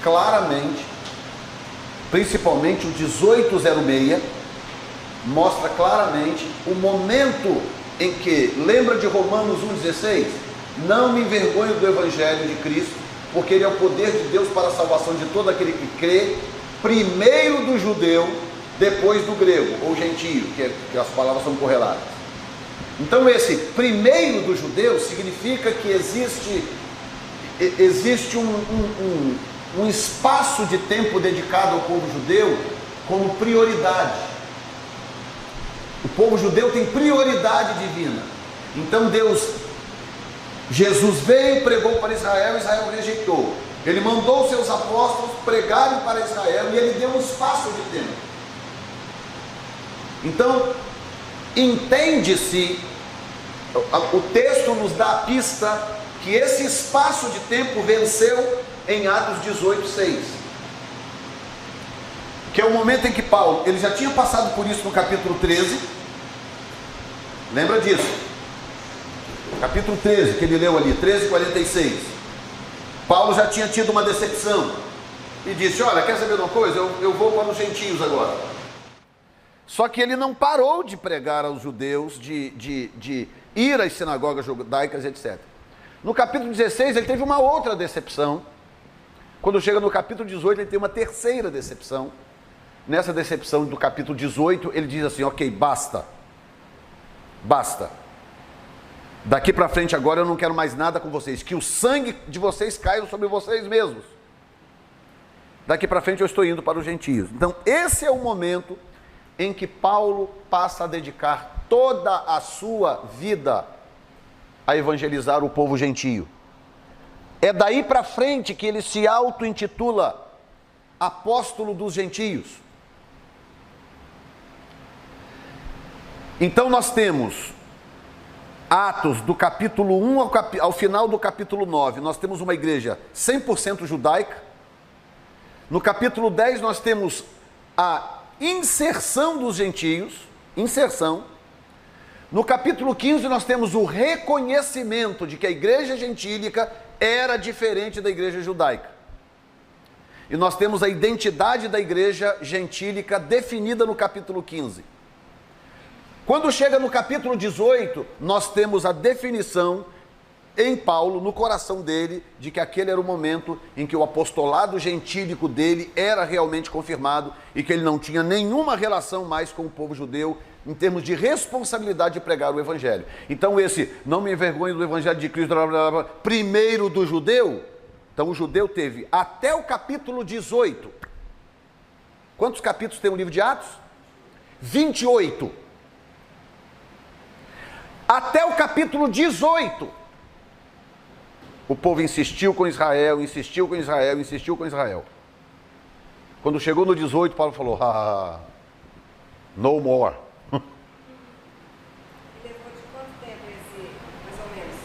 claramente, principalmente o 18:06, mostra claramente o momento em que, lembra de Romanos 1:16? Não me envergonho do Evangelho de Cristo, porque ele é o poder de Deus para a salvação de todo aquele que crê, primeiro do judeu, depois do grego, ou gentio, que as palavras são correlatas. Então esse primeiro do judeu significa que existe um espaço de tempo dedicado ao povo judeu como prioridade. O povo judeu tem prioridade divina. Então Jesus veio, pregou para Israel, Israel rejeitou. Ele mandou seus apóstolos pregarem para Israel e ele deu um espaço de tempo. Então, entende-se, o texto nos dá a pista que esse espaço de tempo venceu em Atos 18:6. Que é o momento em que Paulo, ele já tinha passado por isso no capítulo 13. Lembra disso? Capítulo 13, que ele leu ali, 13:46. Paulo já tinha tido uma decepção e disse: olha, quer saber de uma coisa? Eu vou para os gentios agora. Só que ele não parou de pregar aos judeus, de ir às sinagogas judaicas, etc. No capítulo 16 ele teve uma outra decepção. Quando chega no capítulo 18 ele tem uma terceira decepção. Nessa decepção do capítulo 18 ele diz assim: ok, basta. Daqui para frente agora eu não quero mais nada com vocês. Que o sangue de vocês caia sobre vocês mesmos. Daqui para frente eu estou indo para os gentios. Então esse é o momento em que Paulo passa a dedicar toda a sua vida a evangelizar o povo gentio. É daí para frente que ele se auto-intitula apóstolo dos gentios. Então nós temos Atos do capítulo 1 ao final do capítulo 9, nós temos uma igreja 100% judaica. No capítulo 10 nós temos a inserção dos gentios, No capítulo 15 nós temos o reconhecimento de que a igreja gentílica era diferente da igreja judaica. E nós temos a identidade da igreja gentílica definida no capítulo 15. Quando chega no capítulo 18, nós temos a definição em Paulo, no coração dele, de que aquele era o momento em que o apostolado gentílico dele era realmente confirmado e que ele não tinha nenhuma relação mais com o povo judeu em termos de responsabilidade de pregar o evangelho. Então esse, não me envergonhe do evangelho de Cristo, primeiro do judeu. Então o judeu teve até o capítulo 18. Quantos capítulos tem o livro de Atos? 28. Até o capítulo 18. O povo insistiu com Israel, insistiu com Israel, insistiu com Israel. Quando chegou no 18, Paulo falou, no more. E depois de quanto tempo mais ou menos,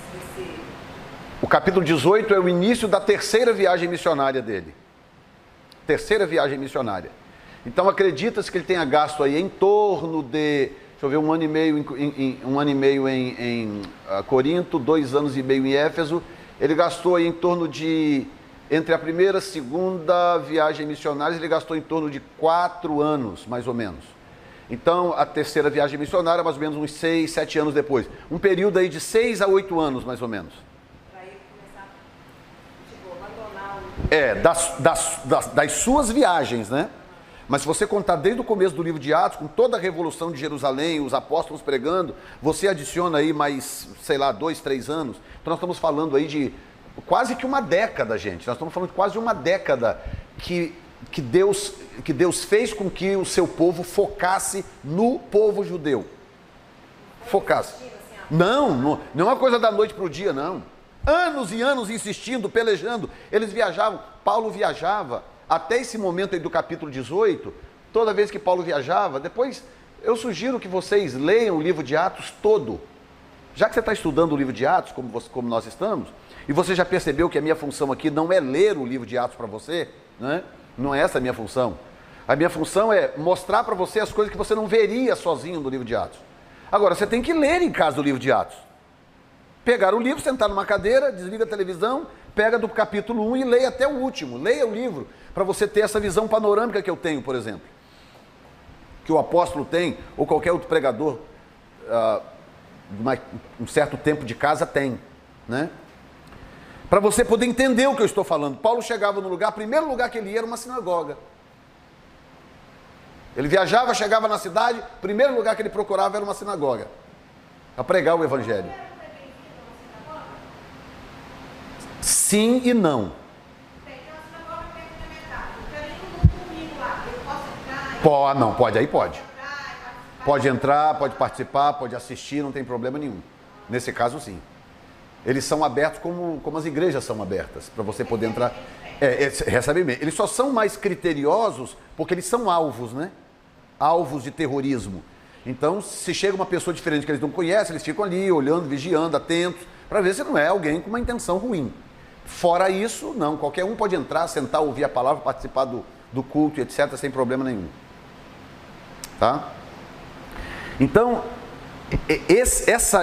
O capítulo 18 é o início da terceira viagem missionária dele. Terceira viagem missionária. Então acredita-se que ele tenha gasto aí em torno de, deixa eu ver, um ano e meio em Corinto, 2 anos e meio em Éfeso. Ele gastou aí em torno de, entre a primeira e a segunda viagem missionária, ele gastou em torno de 4 anos, mais ou menos. Então, a terceira viagem missionária, mais ou menos uns 6, 7 anos depois. Um período aí de 6 a 8 anos, mais ou menos. para ele começar, abandonar o... Das suas viagens, né? Mas se você contar desde o começo do livro de Atos, com toda a revolução de Jerusalém, os apóstolos pregando, você adiciona aí mais, sei lá, 2, 3 anos. Então nós estamos falando aí de quase que uma década, gente. Nós estamos falando de quase uma década que Deus fez com que o seu povo focasse no povo judeu. Focasse. Não é uma coisa da noite para o dia, não. Anos e anos insistindo, pelejando. Eles viajavam, Paulo viajava. Até esse momento aí do capítulo 18, toda vez que Paulo viajava, depois eu sugiro que vocês leiam o livro de Atos todo. Já que você está estudando o livro de Atos, como nós estamos, e você já percebeu que a minha função aqui não é ler o livro de Atos para você, né? Não é essa a minha função. A minha função é mostrar para você as coisas que você não veria sozinho no livro de Atos. Agora, você tem que ler em casa o livro de Atos. Pegar o livro, sentar numa cadeira, desliga a televisão, pega do capítulo 1 e leia até o último. Leia o livro, para você ter essa visão panorâmica que eu tenho, por exemplo. Que o apóstolo tem, ou qualquer outro pregador, um certo tempo de casa tem, né? Para você poder entender o que eu estou falando. Paulo chegava no lugar, o primeiro lugar que ele ia era uma sinagoga. Ele viajava, chegava na cidade, o primeiro lugar que ele procurava era uma sinagoga, para pregar o evangelho. Sim e não. Pode, aí pode. Pode entrar, pode participar, pode assistir, não tem problema nenhum. Nesse caso, sim. Eles são abertos como as igrejas são abertas, para você poder entrar. Recebe bem. Eles só são mais criteriosos porque eles são alvos, né? Alvos de terrorismo. Então, se chega uma pessoa diferente que eles não conhecem, eles ficam ali olhando, vigiando, atentos, para ver se não é alguém com uma intenção ruim. Fora isso, não. Qualquer um pode entrar, sentar, ouvir a palavra, participar do culto, etc., sem problema nenhum. Tá? Então,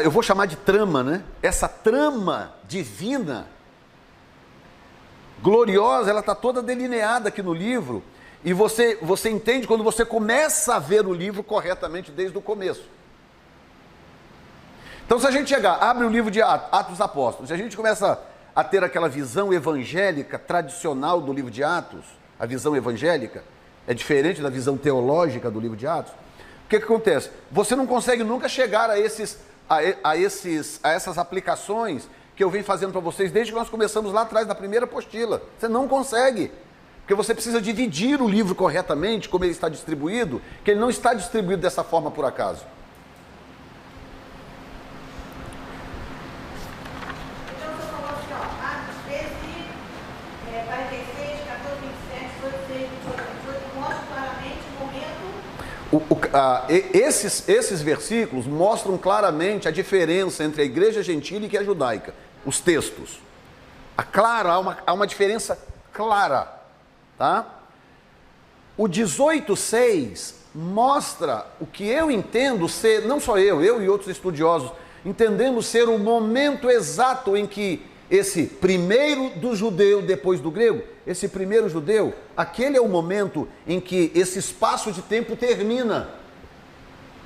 eu vou chamar de trama, né? Essa trama divina, gloriosa, ela está toda delineada aqui no livro, e você entende quando você começa a ver o livro corretamente desde o começo. Então, se a gente abre o livro de Atos dos Apóstolos, se a gente começa a ter aquela visão evangélica tradicional do livro de Atos, a visão evangélica é diferente da visão teológica do livro de Atos. O que acontece? Você não consegue nunca chegar a essas aplicações que eu venho fazendo para vocês desde que nós começamos lá atrás, na primeira apostila. Você não consegue, porque você precisa dividir o livro corretamente, como ele está distribuído, que ele não está distribuído dessa forma por acaso. Então, você falou assim, Atos 13, 46, 14, 27, 18, 18, mostra claramente o momento... Esses versículos mostram claramente a diferença entre a igreja gentílica e a judaica. Os textos. Há uma diferença clara. Tá? O 18:6 mostra o que eu entendo ser, não só eu e outros estudiosos, entendemos ser o momento exato em que esse primeiro do judeu depois do grego, esse primeiro judeu, aquele é o momento em que esse espaço de tempo termina.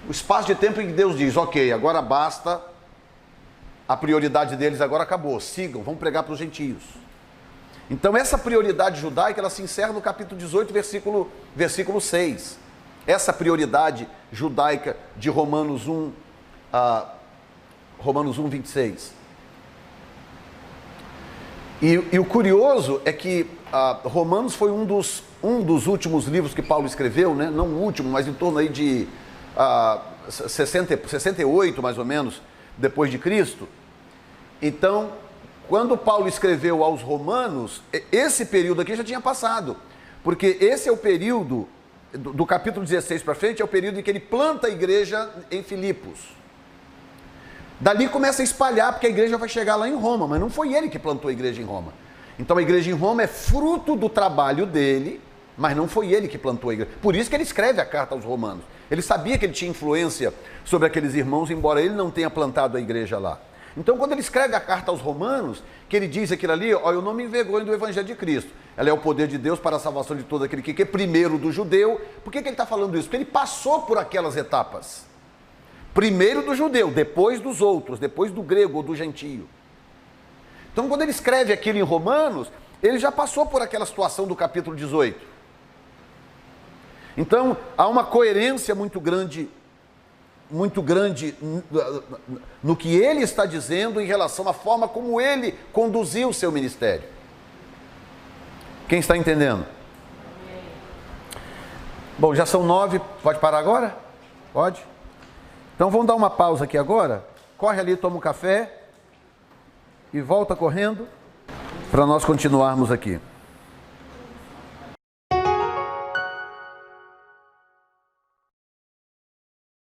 O espaço de tempo em que Deus diz, ok, agora basta, a prioridade deles agora acabou, sigam, vão pregar para os gentios. Então essa prioridade judaica, ela se encerra no capítulo 18, versículo 6. Essa prioridade judaica de Romanos 1, 26. E o curioso é que Romanos foi um dos últimos livros que Paulo escreveu, né? Não o último, mas em torno aí de 68, mais ou menos, depois de Cristo. Então, quando Paulo escreveu aos Romanos, esse período aqui já tinha passado, porque esse é o período, do capítulo 16 para frente, é o período em que ele planta a igreja em Filipos. Dali começa a espalhar, porque a igreja vai chegar lá em Roma, mas não foi ele que plantou a igreja em Roma. Então a igreja em Roma é fruto do trabalho dele, mas não foi ele que plantou a igreja. Por isso que ele escreve a carta aos Romanos. Ele sabia que ele tinha influência sobre aqueles irmãos, embora ele não tenha plantado a igreja lá. Então, quando ele escreve a carta aos Romanos, que ele diz aquilo ali, ó, eu não me envergonho do Evangelho de Cristo. Ela é o poder de Deus para a salvação de todo aquele que é primeiro do judeu. Por que ele está falando isso? Porque ele passou por aquelas etapas. Primeiro do judeu, depois dos outros, depois do grego ou do gentio. Então, quando ele escreve aquilo em Romanos, ele já passou por aquela situação do capítulo 18. Então, há uma coerência muito grande no que ele está dizendo em relação à forma como ele conduziu o seu ministério. Quem está entendendo? Bom, já são 9, pode parar agora? Pode? Então vamos dar uma pausa aqui agora. Corre ali, toma um café e volta correndo para nós continuarmos aqui.